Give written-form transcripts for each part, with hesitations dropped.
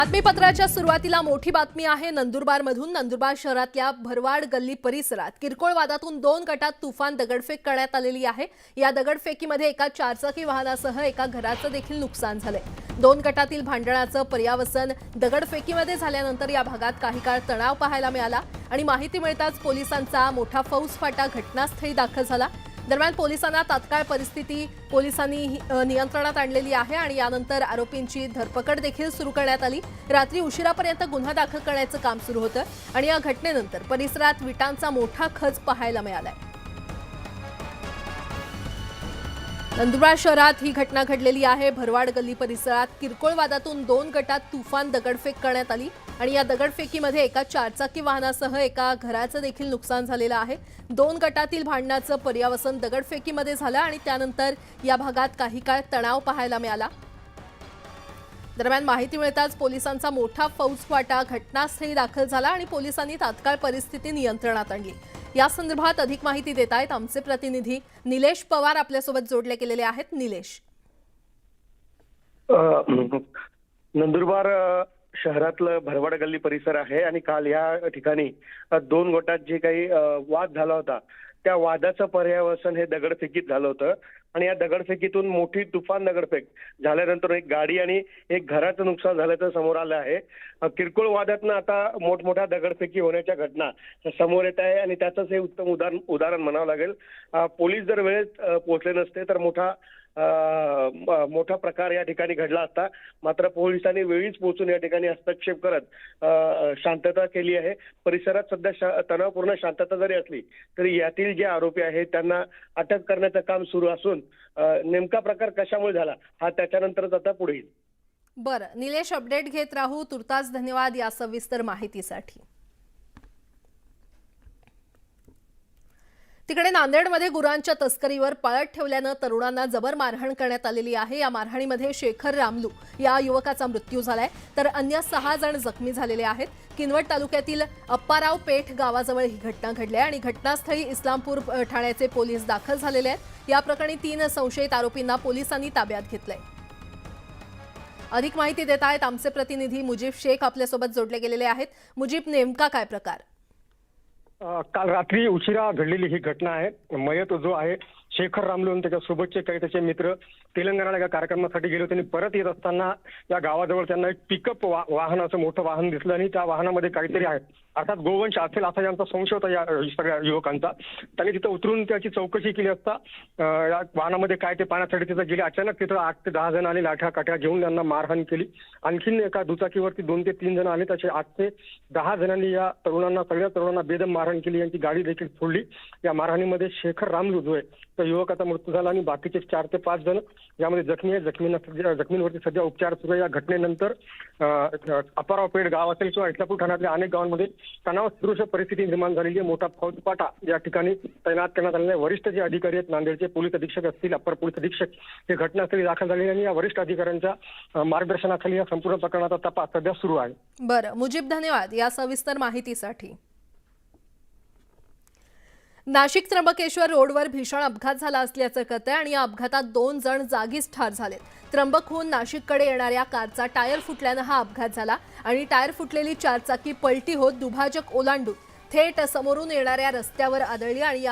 बातमीपत्राच्या सुरुवातीला मोठी बातमी आहे नंदुरबारमधून। नंदुरबार शहरातल्या भरवाड गल्ली परिसरात किरकोळ वादातून 2 गटात तुफान दगडफेक करण्यात आलेली आहे। या दगडफेकीमध्ये एका चारचाकी वाहनासह एका घराचं देखील नुकसान झालंय। 2 गटातील भांडणाचं पर्यावसन दगडफेकीमध्ये झाल्यानंतर या भागात काही काळ तणाव पाहायला मिळाला आणि माहिती मिळताच पोलिसांचा मोठा फौजफाटा घटनास्थळी दाखल झाला। दरम्यान पोलिसांना तात्काळ परिस्थिती पोलिसांनी नियंत्रणात आणलेली आहे आणि यानंतर आरोपींची धरपकड देखील सुरू करण्यात आली। रात्री उशिरापर्यंत गुन्हा दाखल करण्याचं काम सुरू होतं आणि या घटनेनंतर परिसरात विटांचा मोठा खच पाहायला मिळालाय। नंदुरबार शहरात ही घटना घडलेली आहे। भरवाड गल्ली परिसरात किरकोळ वादातून 2 गटात तुफान दगडफेक करण्यात आली आणि या दगडफेकीमध्ये एका चारचाकी वाहनासह एका घराचं देखील नुकसान झालेलं आहे। 2 गटातील भांडणाचं पर्यावसन दगडफेकीमध्ये झालं आणि त्यानंतर या भागात काही काळ तणाव पाहायला मिळाला। दरम्यान माहिती मिळताच पोलिसांचा मोठा फौजफाटा घटनास्थळी दाखल झाला आणि पोलिसांनी तात्काळ परिस्थिती नियंत्रणात आणली। या संदर्भात अधिक माहिती देत आहेत आमचे प्रतिनिधी निलेश पवार आपल्यासोबत जोडले गेलेले आहेत। निलेश, नंदुरबार शहरातलं भरवाड गल्ली परिसर आहे आणि काल या ठिकाणी 2 गटात जे काही वाद झाला होता त्या वादाचं पर्यावसन हे दगडफेकीत झालं होतं आणि या दगडफेकीतून मोठी तुफान दगडफेक झाल्यानंतर एक गाडी आणि एक घराचं नुकसान झाल्याचं समोर आलं आहे। किरकोळ वादातनं आता मोठमोठ्या दगडफेकी होण्याच्या घटना समोर येत आहे आणि त्याचंच हे उत्तम उदाहरण म्हणावं लागेल। पोलीस जर वेळेत पोहोचले नसते तर मोठा प्रकार या ठिकाणी घडला असता, मात्र पोलिसांनी वेळीच पोहोचून या ठिकाणी हस्तक्षेप करत शांतता केली आहे। परिसरात सध्या तणावपूर्ण शांतता जरी असली तरी यातील जे आरोपी आहेत त्यांना अटक करण्याचं काम सुरू असून नेमका प्रकार कशामुळे झाला हा त्याच्यानंतरच आता पुढे येईल। बरं निलेश, अपडेट घेत राहू। तुर्तास धन्यवाद या सविस्तर माहितीसाठी। तिकडे नांदेडमध्ये गुरांच्या तस्करीवर पाळत ठेवल्यानं तरुणांना जबर मारहाण करण्यात आलेली आहे। या मारहाणीमध्ये शेखर रामलू या युवकाचा मृत्यू झालाय तर अन्य 6 जण जखमी झालेले आहेत। किनवट तालुक्यातील अप्पाराव पेठ गावाजवळ ही घटना घडली आणि घटनास्थळी इस्लामपूर ठाण्याचे पोलीस दाखल झालेले आहेत। या प्रकरणी 3 संशयित आरोपींना पोलिसांनी ताब्यात घेतलंय। अधिक माहिती देत आहेत आमचे प्रतिनिधी मुजीब शेख आपल्यासोबत जोडले गेलेले आहेत। मुजीब, नेमका काय प्रकार? काल रात्री उशिरा घडलेली ही घटना आहे। मयत जो आहे शेखर रामलू आणि त्याच्यासोबतचे काही त्याचे मित्र तेलंगणाला एका कार्यक्रमासाठी गेले होते आणि परत येत असताना या गावाजवळ त्यांना एक पिकअप वाहनाचं मोठं वाहन दिसलं आणि त्या वाहनामध्ये काहीतरी आहे, अर्थात गोवंश असेल असा यांचा संशय होता या सगळ्या युवकांचा। त्यांनी तिथं उतरून त्याची चौकशी केली असता या वाहनामध्ये काय ते पाहण्यासाठी तिथं गेले। अचानक तिथं 8 ते 10 जण आले, लाठ्या काठ्या घेऊन त्यांना मारहाण केली। आणखीन एका दुचाकीवरती 2 ते 3 जण आले, त्याचे 8 ते 10 जणांनी या सगळ्या तरुणांना बेदम मारहाण केली। यांची गाडी देखील फोडली। या मारहाणीमध्ये शेखर रामलू जो आहे त्या युवकाचा मृत्यू झाला आणि बाकीचे 4 ते 5 जण यामध्ये जखमी आहेत। जखमींवरती सध्या उपचार सुरू आहे। या घटनेनंतर अप्पाराव पेठ गाव असेल किंवा इस्लामपूर ठाण्यातल्या अनेक गावांमध्ये तणावसदृश परिस्थिती निर्माण झालेली आहे। मोठा फौजफाटा या ठिकाणी तैनात करण्यात आलेला आहे। वरिष्ठ जे अधिकारी आहेत नांदेडचे पोलीस अधीक्षक असतील, अप्पर पोलीस अधीक्षक हे घटनास्थळी दाखल झालेले आणि या वरिष्ठ अधिकाऱ्यांच्या मार्गदर्शनाखाली या संपूर्ण प्रकरणाचा तपास सध्या सुरू आहे। बरं मुजीब, धन्यवाद या सविस्तर माहितीसाठी। नाशिक त्र्यंबकेश्वर रोडवर भीषण अपघात झाला असल्याचं कळतंय आणि या अपघातात 2 जण जागीच ठार झालेत। त्र्यंबकहून नाशिककडे येणाऱ्या कारचा टायर फुटल्यानं हा अपघात झाला आणि टायर फुटलेली चारचाकी पलटी होत दुभाजक ओलांडून थेट समोरून येणाऱ्या रस्त्यावर आदळली आणि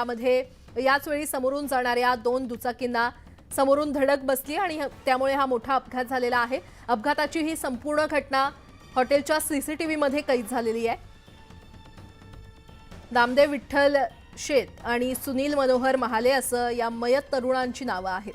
याच वेळी समोरून जाणाऱ्या 2 दुचाकींना समोरून धडक बसली आणि त्यामुळे हा मोठा अपघात झालेला आहे। अपघाताची ही संपूर्ण घटना हॉटेलच्या सीसीटीव्हीमध्ये कैद झालेली आहे। नामदेव विठ्ठल शेत आणि सुनील मनोहर महाले असं या मयत तरुणांची नावं आहेत।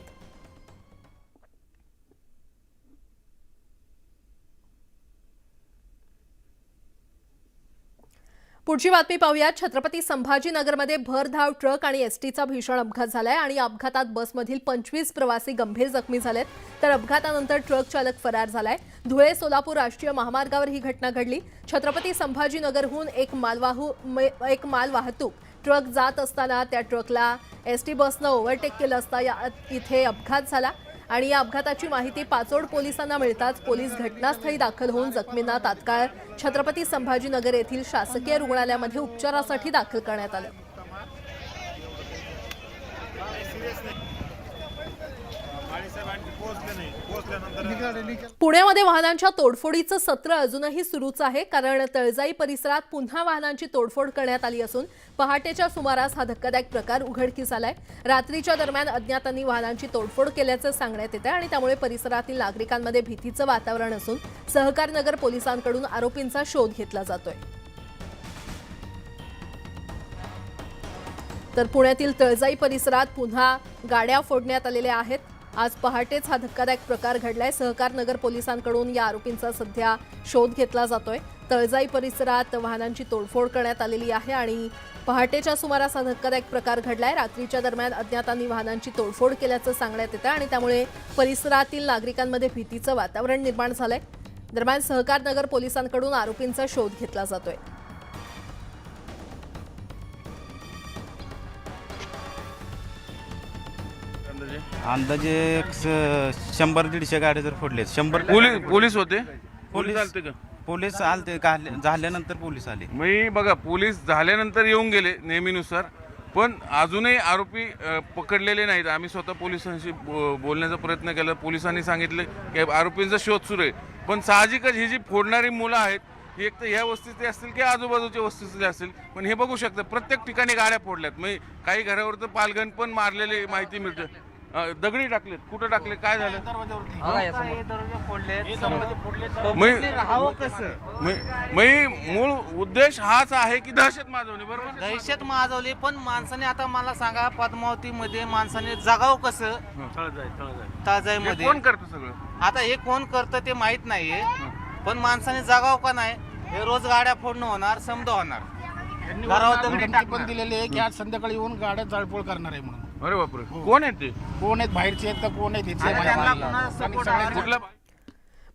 पुढची बातमी पाहूया। छत्रपती संभाजीनगरमध्ये भरधाव ट्रक आणि एसटीचा भीषण अपघात झालाय आणि या अपघातात बसमधील 25 प्रवासी गंभीर जखमी झालेत तर अपघातानंतर ट्रक चालक फरार झालाय। धुळे सोलापूर राष्ट्रीय महामार्गावर ही घटना घडली। छत्रपती संभाजीनगरहून एक माल वाहतूक ट्रक जात असताना त्या ट्रकला एसटी बसनं ओव्हरटेक केलं असता इथे अपघात झाला आणि या अपघाताची माहिती पाचोड पोलिसांना मिळताच पोलीस घटनास्थळी दाखल होऊन जखमींना तात्काळ छत्रपती संभाजीनगर येथील शासकीय रुग्णालयामध्ये उपचारासाठी दाखल करण्यात आलं। साहेबांनी पोहोचले नाही पुण्यामध्ये वाहनांच्या तोडफोडीचं सत्र अजूनही सुरूच आहे, कारण तळजाई परिसरात पुन्हा वाहनांची तोडफोड करण्यात आली असून पहाटेच्या सुमारास हा धक्कादायक प्रकार उघडकीस आलाय. रात्रीच्या दरम्यान अज्ञातांनी वाहनांची तोडफोड केल्याचं सांगण्यात येत आहे आणि त्यामुळे परिसरातील नागरिकांमध्ये भीतीचं वातावरण असून सहकारनगर पोलिसांकडून आरोपींचा शोध घेतला जातोय. तर पुण्यातील तळजाई परिसरात पुन्हा गाड्या फोडण्यात आलेल्या आहेत. आज पहाटेच हा धक्कादायक प्रकार घडलाय. सहकारनगर पोलिसांकडून या आरोपींचा सध्या शोध घेतला जातोय. तळजाई परिसरात वाहनांची तोडफोड करण्यात आलेली आहे आणि पहाटेच्या सुमारास हा धक्कादायक प्रकार घडलाय. रात्रीच्या दरम्यान अज्ञातांनी वाहनांची तोडफोड केल्याचं सांगण्यात येतं आणि त्यामुळे परिसरातील नागरिकांमध्ये भीतीचं वातावरण निर्माण झालंय. दरम्यान सहकारनगर पोलिसांकडून आरोपींचा शोध घेतला जातोय. अंदाजे 100-150 गाड्या जर फोडले. 100 पोलीस होते. पोलीस आलते का? पोलीस आलते झाल्यानंतर पोलीस आले. मी बघा पोलीस झाल्यानंतर येऊन गेले नेहमीनुसार, पण अजूनही आरोपी पकडलेले नाहीत. आम्ही स्वतः पोलिसांशी बोलण्याचा प्रयत्न केला. पोलिसांनी सांगितलं की आरोपींचा शोध सुरू आहे, पण साहजिकच ही जी फोडणारी मुलं आहेत ही एक तर ह्या वस्तीतली असतील की आजूबाजूच्या वस्तीतली असतील. पण हे बघू शकता प्रत्येक ठिकाणी गाड्या फोडल्यात. म्हणजे काही घरावर तर पालघन पण मारलेली माहिती मिळते. दगडी टाकलेत. कुठं टाकले, काय झालं? मूळ उद्देश हाच आहे की दहशत माजवणे. बरोबर, दहशत माजवली. पण माणसाने आता मला सांगा, पद्मावती मध्ये माणसाने जगाव कसं? तळजाई मध्ये कोण करतं सगळं? आता हे कोण करतं ते माहित नाहीये, पण माणसाने जगाव का नाही? हे रोज गाड्या फोडणं होणार, समजा होणार. धमकी पण दिलेली आहे की आज संध्याकाळी येऊन गाड्या जाळपोळ करणार आहे म्हणून. अरे बापरे, कोण आहेत ते? कोण आहेत, बाहेरचे आहेत का कोण आहेत कुठल्या?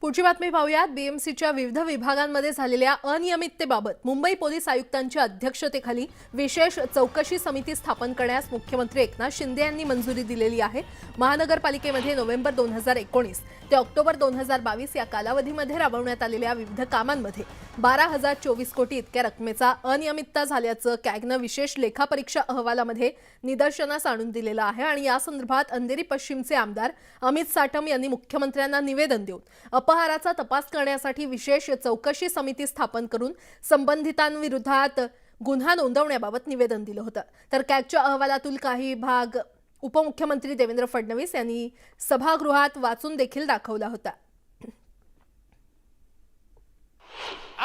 पुढची बातमी पाहूयात. बीएमसीच्या विविध विभागांमध्ये झालेल्या अनियमिततेबाबत मुंबई पोलीस आयुक्तांच्या अध्यक्षतेखाली विशेष चौकशी समिती स्थापन करण्यास मुख्यमंत्री एकनाथ शिंदे यांनी मंजुरी दिलेली आहे. महानगरपालिकेमध्ये नोव्हेंबर 2019 ते ऑक्टोबर 2022 या कालावधीमध्ये राबवण्यात आलेल्या विविध कामांमध्ये 12,024 कोटी इतक्या रकमेचा अनियमितता झाल्याचं कॅगनं विशेष लेखापरीक्षा अहवालामध्ये निदर्शनास आणून दिलेलं आहे आणि या संदर्भात अंधेरी पश्चिमचे आमदार अमित साटम यांनी मुख्यमंत्र्यांना निवेदन देऊन अपहाराचा तपास करण्यासाठी विशेष चौकशी समिती स्थापन करून संबंधितांविरोधात गुन्हा नोंदवण्याबाबत निवेदन दिलं होतं. तर कॅगच्या अहवालातील काही भाग उपमुख्यमंत्री देवेंद्र फडणवीस यांनी सभागृहात वाचून देखील दाखवला होता.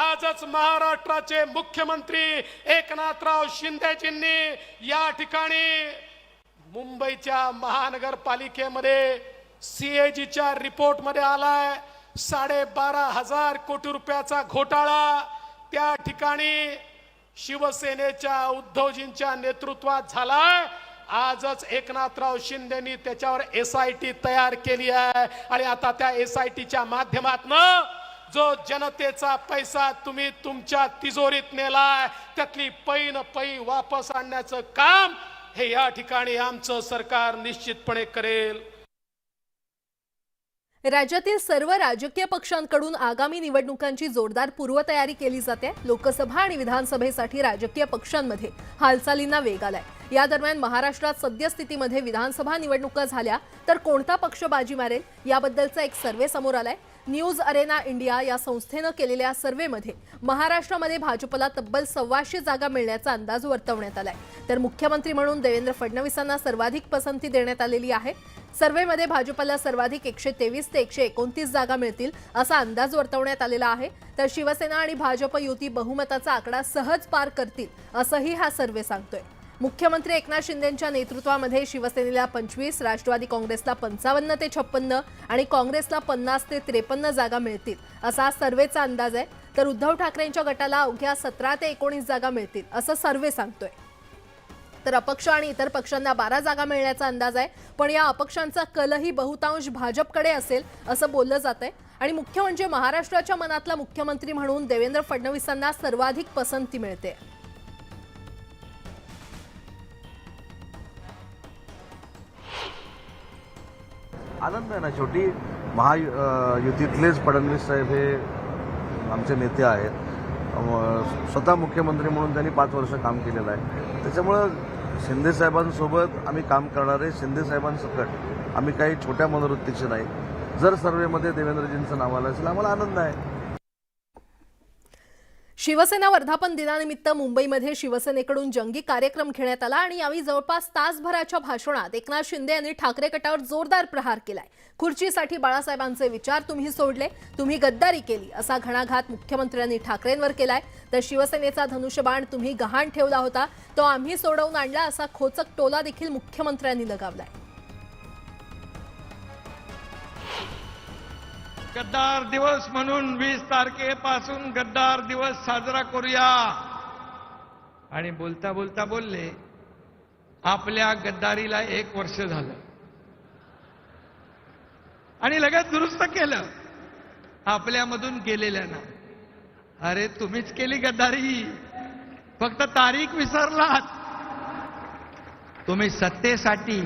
आजच महाराष्ट्राचे मुख्यमंत्री एकनाथराव शिंदेजींनी या ठिकाणी मुंबईच्या महानगरपालिकेमध्ये सीएजीच्या रिपोर्टमध्ये आलाय 12,500 कोटी रुपयाचा घोटाळा त्या ठिकाणी शिवसेनेच्या उद्धवजींच्या नेतृत्वात झालाय. आजच एकनाथराव शिंदेनी त्याच्यावर SIT तयार केली आहे आणि आता त्या SITच्या माध्यमातून जो जनतेचा पैसा तुम्ही तुमच्या तिजोरीत नेलाय त्यातली पै न पै वापस आणण्याचं काम हे या ठिकाणी आमचं सरकार निश्चितपणे करेल. राज्यातील सर्व राजकीय पक्षांकडून आगामी निवडणुकांची जोरदार पूर्वतयारी केली जाते. लोकसभा आणि विधानसभेसाठी राजकीय पक्षांमध्ये हालचालींना वेग आलाय. या दरम्यान महाराष्ट्रात सद्यस्थितीमध्ये विधानसभा निवडणुका झाल्या तर कोणता पक्ष बाजी मारेल याबद्दलचा एक सर्व्हे समोर आलाय. न्यूज अरेना इंडिया या संस्थेनं केलेल्या सर्व्हेमध्ये महाराष्ट्रामध्ये भाजपला तब्बल 125 जागा मिळण्याचा अंदाज वर्तवण्यात आलाय. तर मुख्यमंत्री म्हणून देवेंद्र फडणवीसांना सर्वाधिक पसंती देण्यात आलेली आहे. सर्व्हेमध्ये भाजपला सर्वाधिक 123 ते 129 जागा मिळतील असा अंदाज वर्तवण्यात आलेला आहे. तर शिवसेना आणि भाजप युती बहुमताचा आकडा सहज पार करतील असंही हा सर्व्हे सांगतोय. मुख्यमंत्री एकनाथ शिंदेंच्या नेतृत्वामध्ये शिवसेनेला 25, राष्ट्रवादी काँग्रेसला 55 ते 56 आणि काँग्रेसला 50 ते 53 जागा मिळतील असा सर्व्हेचा अंदाज आहे. तर उद्धव ठाकरेंच्या गटाला अवघ्या 17 ते 19 जागा मिळतील असं सर्व्हे सांगतोय. तर अपक्ष आणि इतर पक्षांना 12 जागा मिळण्याचा अंदाज आहे. पण या अपक्षांचा कलही बहुतांश भाजपकडे असेल असं बोललं जातंय. आणि मुख्य म्हणजे महाराष्ट्राच्या मनातला मुख्यमंत्री म्हणून देवेंद्र फडणवीसांना सर्वाधिक पसंती मिळते. आनंद आहे ना. शेवटी महायुतीतलेच फडणवीस साहेब हे आमचे नेते आहेत. स्वतः मुख्यमंत्री म्हणून त्यांनी 5 वर्ष काम केलेलं आहे. त्याच्यामुळं शिंदे साहेबांसोबत आम्ही काम करणारे, शिंदे साहेबांसकट आम्ही काही छोट्या मनोवृत्तीचे नाही. जर सर्व्हेमध्ये देवेंद्रजींचं नाव आलं असेल आम्हाला आनंद आहे. शिवसेना वर्धापन दिनानिमित्त मुंबईमध्ये शिवसेनेकडून जंगी कार्यक्रम घेण्यात आला आणि यावेळी जवळपास तासभराच्या भाषणात एकनाथ शिंदे यांनी ठाकरे गटावर जोरदार प्रहार केलाय. खुर्चीसाठी बाळासाहेबांचे विचार तुम्ही सोडले, तुम्ही गद्दारी केली असा घणाघात मुख्यमंत्र्यांनी ठाकरेंवर केलाय. तर शिवसेनेचा धनुष्यबाण तुम्ही गहाण ठेवला होता तो आम्ही सोडवून आणला असा खोचक टोला देखील मुख्यमंत्र्यांनी लगावलाय. गद्दार दिवस म्हणून 20 तारखेपासून गद्दार दिवस साजरा करूया. आणि बोलता बोलता बोलले आपल्या गद्दारीला 1 वर्ष झालं आणि लगेच दुरुस्त केलं आपल्यामधून गेलेल्यानं. अरे तुम्हीच केली गद्दारी, फक्त तारीख विसरलात. तुम्ही सत्तेसाठी,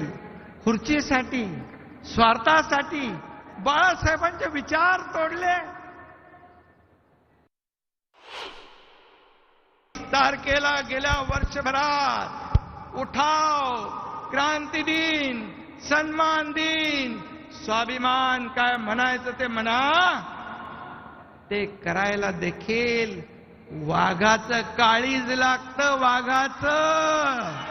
खुर्चीसाठी, स्वार्थासाठी बाळासाहेबांचे विचार तोडले. तारखेला गेल्या वर्षभरात उठाव, क्रांती दिन, सन्मान दिन, स्वाभिमान काय म्हणायचं ते म्हणा, ते करायला देखील वाघाचं काळीज लागतं. वाघाचं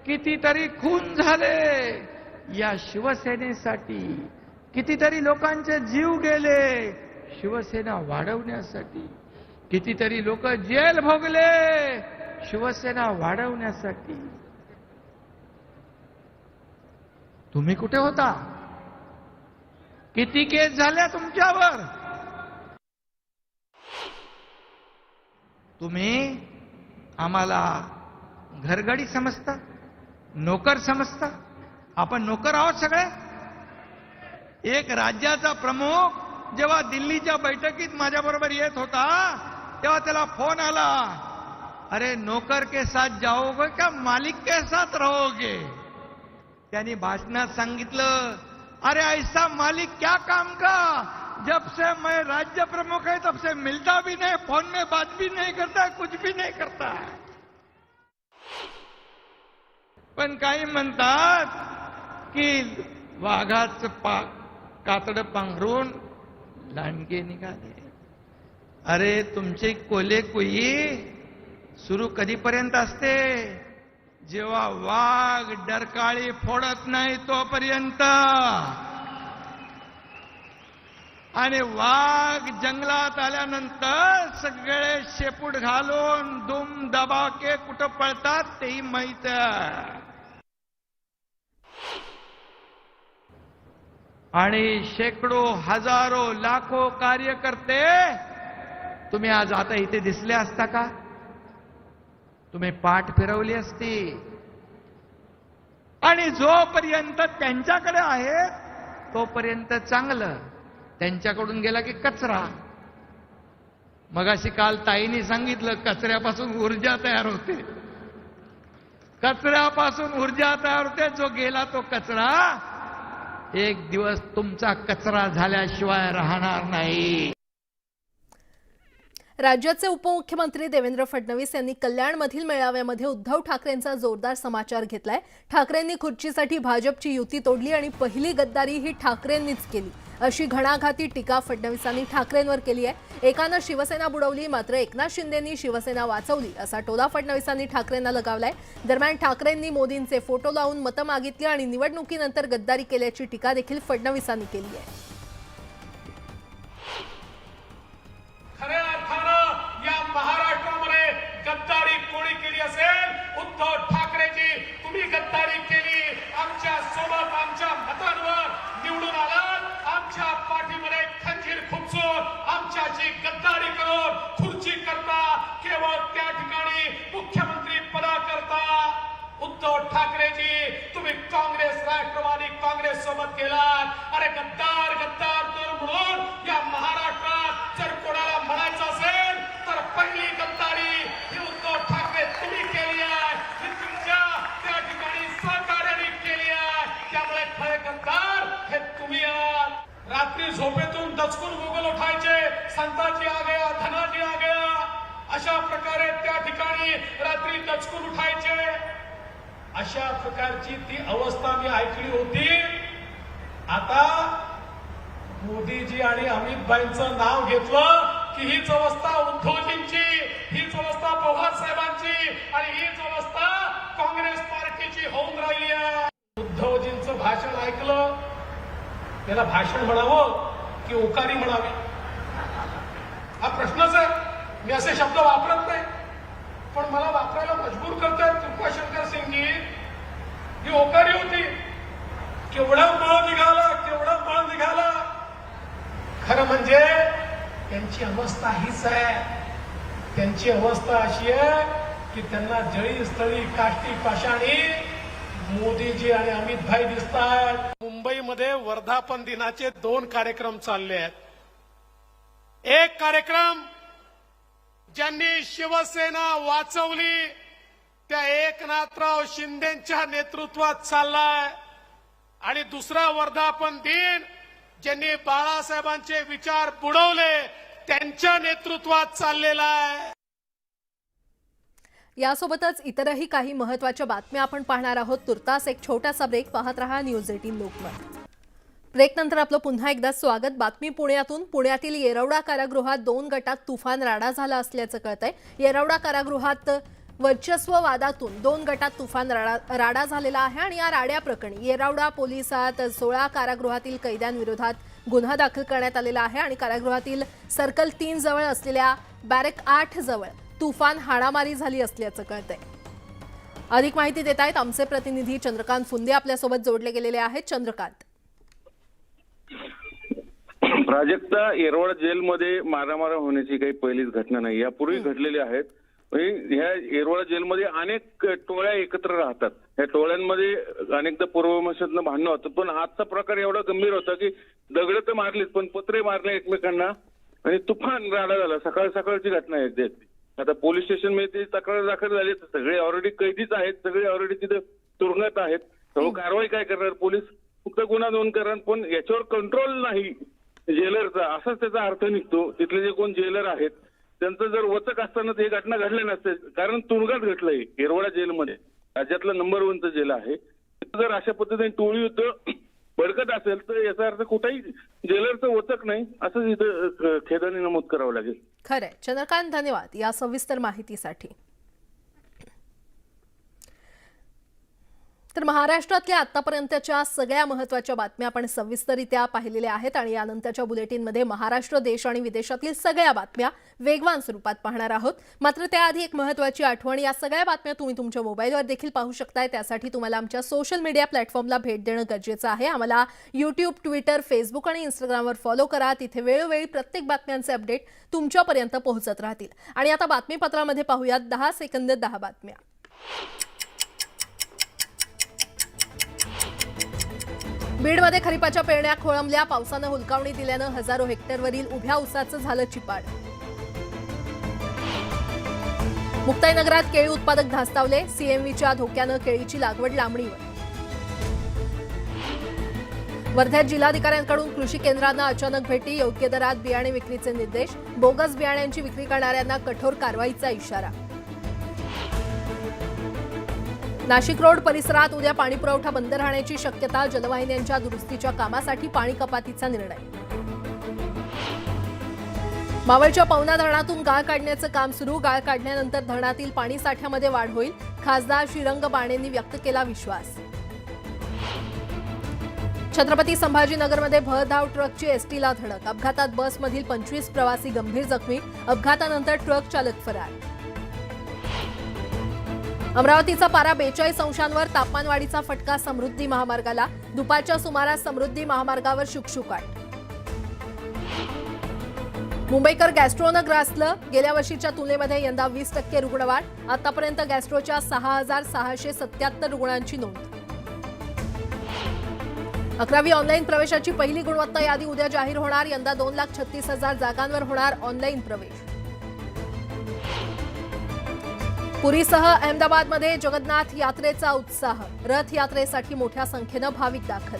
कितीतरी खून झाले या शिवसेनेसाठी, कितीतरी लोकांचे जीव गेले शिवसेना वाढवण्यासाठी, कितीतरी लोक जेल भोगले शिवसेना वाढवण्यासाठी. तुम्ही कुठे होता? किती केस झाल्या तुमच्यावर? तुम्ही आम्हाला घरगडी समजता, नोकर समजता. आपण नोकर आहोत सगळे. एक राज्याचा प्रमुख जेव्हा दिल्लीच्या बैठकीत माझ्याबरोबर येत होता तेव्हा त्याला फोन आला, अरे नोकर के साथ जाओगे का मालिक के साथ रहोगे? त्यांनी भाषणात सांगितलं, अरे ऐसा मालिक क्या काम का, जब से मैं राज्य प्रमुख है तब से मिलता भी नहीं, फोन में बात भी नहीं करता, कुछ भी नहीं करता. पण काही म्हणतात की वाघाचं कातडं पांघरून लांडगे निघाले. अरे तुमची कोले कुई सुरू कधीपर्यंत असते? जेव्हा वाघ डरकाळी फोडत नाही तोपर्यंत. आणि वाघ जंगलात आल्यानंतर सगळे शेपूट घालून दुम दबाके कुठं पळतात तेही माहित आहे. आणि शेकडो, हजारो, लाखो कार्यकर्ते तुम्ही आज आता इथे दिसले असता का? तुम्ही पाठ फिरवली असती. आणि जोपर्यंत त्यांच्याकडे आहे तोपर्यंत चांगलं, त्यांच्याकडून गेला की कचरा. मगाशी काल ताईंनी सांगितलं कचऱ्यापासून ऊर्जा तयार होते, कचऱ्यापासून ऊर्जा तयार होते. जो गेला तो कचरा एक दिवस तुमचा कचरा झाल्याशिवाय राहणार नाही. राज्याचे उपमुख्यमंत्री देवेंद्र फडणवीस यांनी कल्याणमधील मेळाव्यामध्ये उद्धव ठाकरेंचा जोरदार समाचार घेतलाय. ठाकरेंनी खुर्चीसाठी भाजपची युती तोडली आणि पहिली गद्दारी ही ठाकरेंनीच केली अशी घणाघाती टीका फडणवीसांनी ठाकरेंवर केली आहे. एकानं शिवसेना बुडवली मात्र एकनाथ शिंदेंनी शिवसेना वाचवली असा टोला फडणवीसांनी ठाकरेंना लगावलाय. दरम्यान ठाकरेंनी मोदींचे फोटो लावून मतं मागितली आणि निवडणुकीनंतर गद्दारी केल्याची टीका देखील फडणवीसांनी केली आहे. खऱ्या अर्थानं या महाराष्ट्रामध्ये गद्दारी कोणी केली असेल? उद्धव ठाकरेजी. तुम्ही गद्दारी केली. आमच्या सोबत आमच्या मतांवर निवडून आलात. आमच्या पाठीमध्ये खंजीर खुपसून आमच्याची गद्दारी करून खुर्ची करता, केवळ त्या ठिकाणी मुख्यमंत्री पदाकरता. उद्धव ठाकरेजी तुम्ही काँग्रेस, राष्ट्रवादी काँग्रेस सोबत गेलात. अरे गद्दार गद्दार तर म्हणून या महाराष्ट्रात जर कोणाला म्हणायचं असेल तर पहिली गद्दारी ही उद्धव ठाकरे तुम्ही केली आहे. ही तुमच्या त्या ठिकाणी सहकार्याने केली आहे. त्यामुळे खरे गद्दार हे तुम्ही आहात. रात्री झोपेतून दचकून गुगल उठायचे, संताजी आ गया, धनाजी आ गया, अशा प्रकारे त्या ठिकाणी रात्री दचकून उठायचे. अशा प्रकारची ती अवस्था मी ऐकली होती. आता मोदीजी आणि अमितभाईंचं नाव घेतलं की हीच अवस्था उद्धवजींची, हीच अवस्था पवार साहेबांची आणि हीच अवस्था काँग्रेस पार्टीची होऊन राहिली आहे. उद्धवजींचं भाषण ऐकलं, त्याला भाषण म्हणावं की उकारी म्हणावी हा प्रश्नच आहे. मी असे शब्द वापरत नाही, पण मला वापरायला मजबूर करतात कृपाशंकर सिंगजी. ही ओकारी होती. केवढा मळ निघाला, केवढा मळ निघाला. खरं म्हणजे त्यांची अवस्था हीच आहे. त्यांची अवस्था अशी आहे की त्यांना जळी स्थळी काष्टी पाषाणी मोदीजी आणि अमितभाई दिसतात. मुंबईमध्ये वर्धापन दिनाचे 2 कार्यक्रम चालले आहेत. एक कार्यक्रम ज्यांनी शिवसेना वाचवली त्या एकनाथराव शिंदेच्या नेतृत्वात चाललाय आणि दुसरा वर्धापन दिन ज्यांनी बाळासाहेबांचे विचार बुडवले त्यांच्या नेतृत्वात चाललेला आहे. यासोबतच इतरही काही महत्त्वाच्या बातम्या आपण पाहणार आहोत. तुर्तास एक छोटासा ब्रेक. पाहत रहा न्यूज 18 लोकमत. ब्रेकनंतर आपलं पुन्हा एकदा स्वागत. बातमी पुण्यातून. पुण्यातील येरवडा कारागृहात 2 गटात तुफान राडा झाला असल्याचं कळतंय. येरवडा कारागृहात वर्चस्व वादातून 2 गटात तुफान राडा झालेला आहे आणि या राड्याप्रकरणी येरवडा पोलिसात 16 कारागृहातील कैद्यांविरोधात गुन्हा दाखल करण्यात आलेला आहे आणि कारागृहातील सर्कल 3 जवळ असलेल्या बॅरेक 8 जवळ तुफान हाणामारी झाली असल्याचं कळतंय. अधिक माहिती देत आहेत आमचे प्रतिनिधी चंद्रकांत फुंदे आपल्यासोबत जोडले गेलेले आहेत. चंद्रकांत. प्राजक्ता, येरवडा जेलमध्ये मारामारा होण्याची काही पहिलीच घटना नाही. यापूर्वी घडलेल्या आहेत. ह्या येरवडा जेलमध्ये अनेक टोळ्या एकत्र राहतात. ह्या टोळ्यांमध्ये अनेकदा पूर्वमशातनं भांडणं होतं, पण आजचा प्रकार एवढा गंभीर होता की दगड तर मारलीच, पण पत्रे मारले एकमेकांना आणि तुफान राडा झाला. सकाळची घटना आहे. आता पोलीस स्टेशन मध्ये तक्रार दाखल झाली. सगळे ऑलरेडी कैदीच आहेत, सगळे ऑलरेडी तिथे तुरुंगात आहेत. तर कारवाई काय करणार पोलीस? फक्त गुन्हा नोंद करणार, पण याच्यावर कंट्रोल नाही जेलरचा, असाच त्याचा अर्थ निघतो. तिथले जे कोण जेलर आहेत त्यांचं जर वचक असताना ही घटना घडली नसते, कारण तुरुंगात घडलंय. येरवडा जेलमध्ये राज्यातलं नंबर 1चं जेल आहे. जर अशा पद्धतीने टोळी युद्ध भडकत असेल तर याचा अर्थ कुठेही जेलरचं वचक नाही, असं इथं खेदाने नमूद करावं लागेल. खरंय. चंद्रकांत, धन्यवाद या सविस्तर माहितीसाठी. तर महाराष्ट्रातल्या आतापर्यंतच्या सगळ्या महत्त्वाच्या बातम्या आपण सविस्तररित्या पाहिलेल्या आहेत आणि यानंतरच्या बुलेटिनमध्ये महाराष्ट्र, देश आणि विदेशातील सगळ्या बातम्या वेगवान स्वरूपात पाहणार आहोत. मात्र त्याआधी एक महत्त्वाची आठवण. या सगळ्या बातम्या तुम्ही तुमच्या मोबाईलवर देखील पाहू शकताय. त्यासाठी तुम्हाला आमच्या सोशल मीडिया प्लॅटफॉर्मला भेट देणं गरजेचं आहे. आम्हाला यूट्यूब, ट्विटर, फेसबुक आणि इंस्टाग्रामवर फॉलो करा. तिथे वेळोवेळी प्रत्येक बातम्यांचे अपडेट तुमच्यापर्यंत पोहोचत राहतील. आणि आता बातमीपत्रामध्ये पाहूयात 10 सेकंद 10 बातम्या. बीडमध्ये खरीपाच्या पेरण्या खोळंबल्या. पावसानं हुलकावणी दिल्यानं हजारो हेक्टरवरील उभ्या ऊसाचं झालं चिपाड. मुक्ताईनगरात केळी उत्पादक धास्तावले. सीएमव्हीच्या धोक्यानं केळीची लागवड लांबणीवर. वर्ध्यात जिल्हाधिकाऱ्यांकडून कृषी केंद्रांना अचानक भेटी. योग्य दरात बियाणे विक्रीचे निर्देश. बोगस बियाण्यांची विक्री करणाऱ्यांना कठोर कारवाईचा इशारा. नाशिक रोड परिसरात उद्या पाणीपुरवठा बंद राहण्याची शक्यता. जलवाहिन्यांच्या दुरुस्तीच्या कामासाठी पाणी कपातीचा निर्णय. मावळच्या पवना धरणातून गाळ काढण्याचं काम सुरू. गाळ काढल्यानंतर धरणातील पाणी साठ्यामध्ये वाढ होईल. खासदार श्रीरंग बाणेंनी व्यक्त केला विश्वास. छत्रपती संभाजीनगरमध्ये भरधाव ट्रकची एसटीला धडक. अपघातात बसमधील 25 प्रवासी गंभीर जखमी. अपघातानंतर ट्रक चालक फरार. अमरावतीचा पारा 42 अंशांवर. तापमानवाढीचा फटका समृद्धी महामार्गाला. दुपारच्या सुमारास समृद्धी महामार्गावर शुकशुकाट. मुंबईकर गॅस्ट्रोनं ग्रासलं. गेल्या वर्षीच्या तुलनेमध्ये यंदा 20% रुग्णवाढ. आतापर्यंत गॅस्ट्रोच्या 6,677 रुग्णांची नोंद. 11वी ऑनलाईन प्रवेशाची पहिली गुणवत्ता यादी उद्या जाहीर होणार. यंदा 2,36,000 जागांवर होणार ऑनलाईन प्रवेश. पुरीसह अहमदाबादमध्ये जगन्नाथ यात्रेचा उत्साह. रथ यात्रेसाठी मोठ्या संख्येनं भाविक दाखल.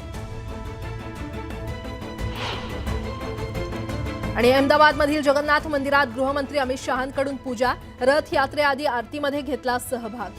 आणि अहमदाबादमधील जगन्नाथ मंदिरात गृहमंत्री अमित शहांकडून पूजा. रथ यात्रेआधी आरतीमध्ये घेतला सहभाग.